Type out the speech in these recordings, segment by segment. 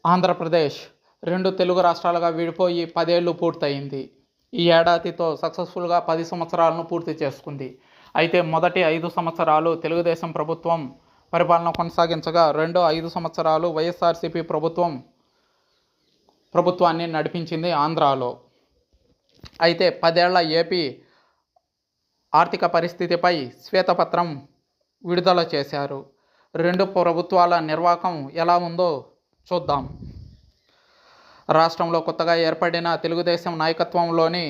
ఆంధ్రప్రదేశ్ రెండు తెలుగు రాష్ట్రాలుగా విడిపోయి 10 ఏళ్ళు పూర్తయింది. ఈ ఏడాదితో సక్సెస్ఫుల్గా 10 సంవత్సరాలను పూర్తి చేసుకుంది. అయితే మొదటి 5 సంవత్సరాలు తెలుగుదేశం ప్రభుత్వం పరిపాలన కొనసాగించగా, రెండో 5 సంవత్సరాలు వైఎస్ఆర్సీపీ ప్రభుత్వాన్ని నడిపించింది ఆంధ్రాలో. అయితే 10 ఏళ్ల ఏపీ ఆర్థిక పరిస్థితిపై శ్వేతపత్రం విడుదల చేశారు. రెండు ప్రభుత్వాల నిర్వాహకం ఎలా ఉందో చూద్దాం. రాష్ట్రంలో కొత్తగా ఏర్పడిన తెలుగుదేశం నాయకత్వంలోని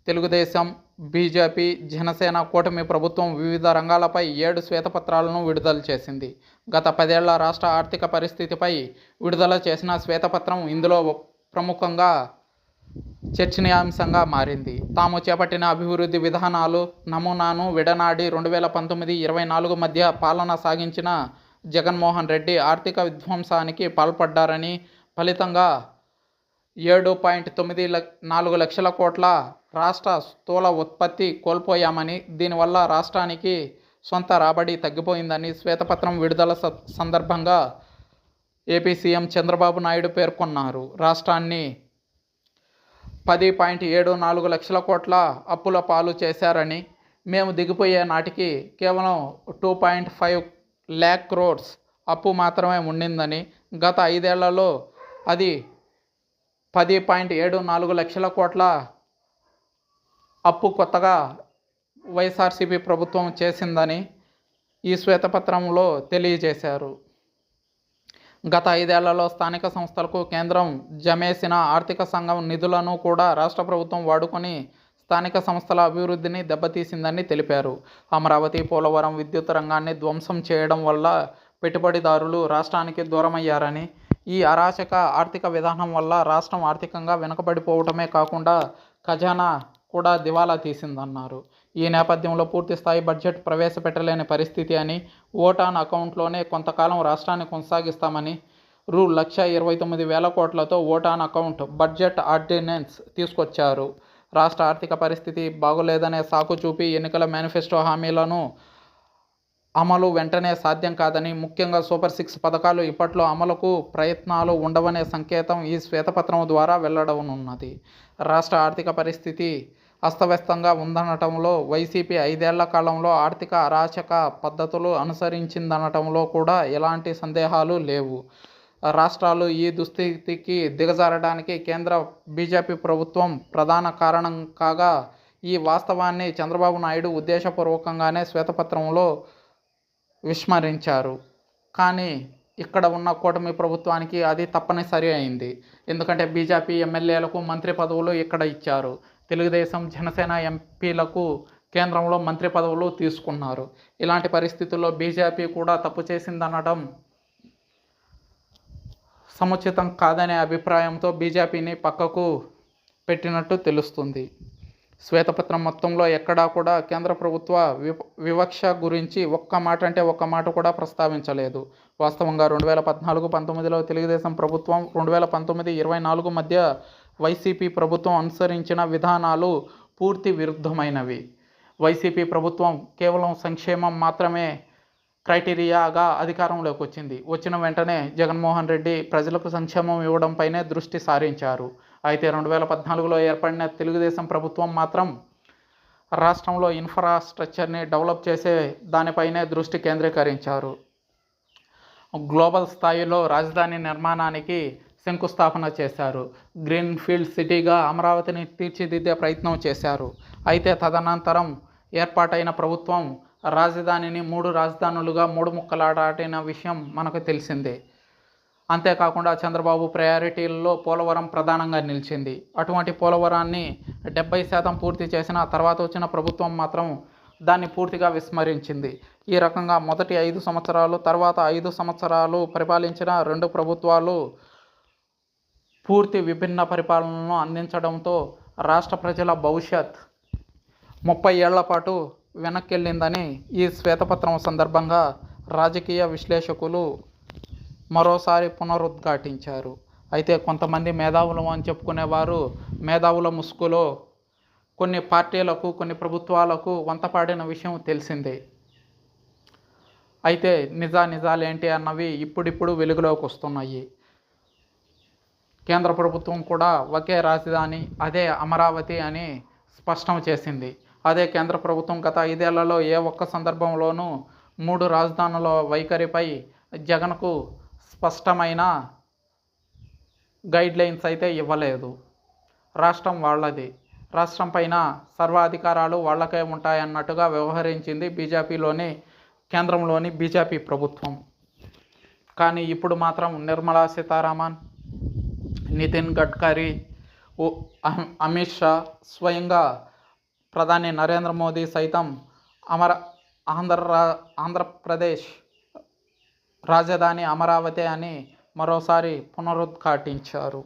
తెలుగుదేశం, బీజేపీ, జనసేన కూటమి ప్రభుత్వం వివిధ రంగాలపై 7 శ్వేతపత్రాలను విడుదల చేసింది. గత 10 ఏళ్ల రాష్ట్ర ఆర్థిక పరిస్థితిపై విడుదల చేసిన శ్వేతపత్రం ఇందులో ప్రముఖంగా చర్చనీయాంశంగా మారింది. తాము చేపట్టిన అభివృద్ధి విధానాలు నమూనాను విడనాడి 2019-24 మధ్య పాలన సాగించిన జగన్మోహన్ రెడ్డి ఆర్థిక విధ్వంసానికి పాల్పడ్డారని, ఫలితంగా 7.94 లక్షల కోట్ల రాష్ట్ర స్థూల ఉత్పత్తి కోల్పోయామని, దీనివల్ల రాష్ట్రానికి సొంత రాబడి తగ్గిపోయిందని శ్వేతపత్రం విడుదల సందర్భంగా ఏపీ సీఎం చంద్రబాబు నాయుడు పేర్కొన్నారు. రాష్ట్రాన్ని 10.74 లక్షల కోట్ల అప్పుల పాలు చేశారని, మేము దిగిపోయే నాటికి కేవలం 2.5 lakh crores అప్పు మాత్రమే ఉండిందని, గత 5 ఏళ్లలో అది 10.74 లక్షల కోట్ల అప్పు కొత్తగా వైఎస్ఆర్సీపీ ప్రభుత్వం చేసిందని ఈ శ్వేతపత్రంలో తెలియజేశారు. గత 5 ఏళ్లలో స్థానిక సంస్థలకు కేంద్రం జమేసిన ఆర్థిక సంఘం నిధులను కూడా రాష్ట్ర ప్రభుత్వం వాడుకొని స్థానిక సంస్థల అభివృద్ధిని దెబ్బతీసిందని తెలిపారు. అమరావతి, పోలవరం విద్యుత్ రంగాన్ని ధ్వంసం చేయడం వల్ల పెట్టుబడిదారులు రాష్ట్రానికి దూరమయ్యారని, ఈ అరాచక ఆర్థిక విధానం వల్ల రాష్ట్రం ఆర్థికంగా వెనుకబడిపోవటమే కాకుండా ఖజానా కూడా దివాలా తీసిందన్నారు. ఈ నేపథ్యంలో పూర్తిస్థాయి బడ్జెట్ ప్రవేశపెట్టలేని పరిస్థితి అని, ఓట్ ఆన్ అకౌంట్లోనే కొంతకాలం రాష్ట్రాన్ని కొనసాగిస్తామని, రూ.129,000 కోట్లతో vote on account budget ordinance తీసుకొచ్చారు. రాష్ట్ర ఆర్థిక పరిస్థితి బాగోలేదనే సాకు చూపి ఎన్నికల మేనిఫెస్టో హామీలను అమలు వెంటనే సాధ్యం కాదని, ముఖ్యంగా సూపర్ 6 పథకాలు ఇప్పట్లో అమలుకు ప్రయత్నాలు ఉండవనే సంకేతం ఈ శ్వేతపత్రం ద్వారా వెల్లడనున్నది. రాష్ట్ర ఆర్థిక పరిస్థితి అస్తవ్యస్తంగా ఉందనటంలో, వైసీపీ 5 ఏళ్ల కాలంలో ఆర్థిక అరాచక పద్ధతులు అనుసరించిందనటంలో కూడా ఎలాంటి సందేహాలు లేవు. రాష్ట్రాలు ఈ దుస్థితికి దిగజారడానికి కేంద్ర బీజేపీ ప్రభుత్వం ప్రధాన కారణం కాగా, ఈ వాస్తవాన్ని చంద్రబాబు నాయుడు ఉద్దేశపూర్వకంగానే శ్వేతపత్రంలో విస్మరించారు. కానీ ఇక్కడ ఉన్న కూటమి ప్రభుత్వానికి అది తప్పనిసరి అయింది. ఎందుకంటే బీజేపీ ఎమ్మెల్యేలకు మంత్రి పదవులు ఇక్కడ ఇచ్చారు. తెలుగుదేశం, జనసేన ఎంపీలకు కేంద్రంలో మంత్రి పదవులు తీసుకున్నారు. ఇలాంటి పరిస్థితుల్లో బీజేపీ కూడా తప్పు చేసిందనడం సముచితం కాదనే అభిప్రాయంతో బీజేపీని పక్కకు పెట్టినట్టు తెలుస్తుంది. శ్వేతపత్రం మొత్తంలో ఎక్కడా కూడా కేంద్ర ప్రభుత్వ వివక్ష గురించి ఒక్క మాట అంటే ఒక్క మాట కూడా ప్రస్తావించలేదు. వాస్తవంగా 2014-19లో తెలుగుదేశం ప్రభుత్వం, 2019-24 మధ్య వైసీపీ ప్రభుత్వం అనుసరించిన విధానాలు పూర్తి విరుద్ధమైనవి. వైసీపీ ప్రభుత్వం కేవలం సంక్షేమం మాత్రమే క్రైటీరియాగా అధికారంలోకి వచ్చిన వెంటనే జగన్మోహన్ రెడ్డి ప్రజలకు సంక్షేమం ఇవ్వడంపైనే దృష్టి సారించారు. అయితే 2014లో ఏర్పడిన తెలుగుదేశం ప్రభుత్వం మాత్రం రాష్ట్రంలో ఇన్ఫ్రాస్ట్రక్చర్ని డెవలప్ చేసే దానిపైనే దృష్టి కేంద్రీకరించారు. గ్లోబల్ స్థాయిలో రాజధాని నిర్మాణానికి శంకుస్థాపన చేశారు. గ్రీన్ ఫీల్డ్ సిటీగా అమరావతిని తీర్చిదిద్దే ప్రయత్నం చేశారు. అయితే తదనంతరం ఏర్పాటైన ప్రభుత్వం రాజధానిని 3 రాజధానులుగా 3 ముక్కలాడాటిన విషయం మనకు తెలిసిందే. అంతేకాకుండా చంద్రబాబు ప్రయారిటీల్లో పోలవరం ప్రధానంగా నిలిచింది. అటువంటి పోలవరాన్ని 70% పూర్తి చేసిన తర్వాత వచ్చిన ప్రభుత్వం మాత్రం దాన్ని పూర్తిగా విస్మరించింది. ఈ రకంగా మొదటి 5 సంవత్సరాలు, తర్వాత 5 సంవత్సరాలు పరిపాలించిన రెండు ప్రభుత్వాలు పూర్తి విభిన్న పరిపాలనను అందించడంతో రాష్ట్ర ప్రజల భవిష్యత్ 30 ఏళ్ల పాటు వెనక్కెళ్ళిందని ఈ శ్వేతపత్రం సందర్భంగా రాజకీయ విశ్లేషకులు మరోసారి పునరుద్ఘాటించారు. అయితే కొంతమంది మేధావులు అని చెప్పుకునేవారు మేధావుల ముసుగులో కొన్ని పార్టీలకు, కొన్ని ప్రభుత్వాలకు వంతపాడిన విషయం తెలిసిందే. అయితే నిజాలేంటి అన్నవి ఇప్పుడిప్పుడు వెలుగులోకి వస్తున్నాయి. కేంద్ర ప్రభుత్వం కూడా ఒకే రాజధాని, అదే అమరావతి అని స్పష్టం చేసింది. అదే కేంద్ర ప్రభుత్వం గత 5 ఏళ్లలో ఏ ఒక్క సందర్భంలోనూ 3 రాజధానుల వైఖరిపై జగన్కు స్పష్టమైన గైడ్లైన్స్ అయితే ఇవ్వలేదు. రాష్ట్రం వాళ్ళది, రాష్ట్రం పైన సర్వాధికారాలు వాళ్ళకే ఉంటాయన్నట్టుగా వ్యవహరించింది కేంద్రంలోని బీజేపీ ప్రభుత్వం. కానీ ఇప్పుడు మాత్రం నిర్మలా సీతారామన్, నితిన్ గడ్కరీ, అమిత్ షా, స్వయంగా ప్రధాని నరేంద్ర మోదీ సైతం ఆంధ్రప్రదేశ్ రాజధాని అమరావతి అని మరోసారి పునరుద్ఘాటించారు.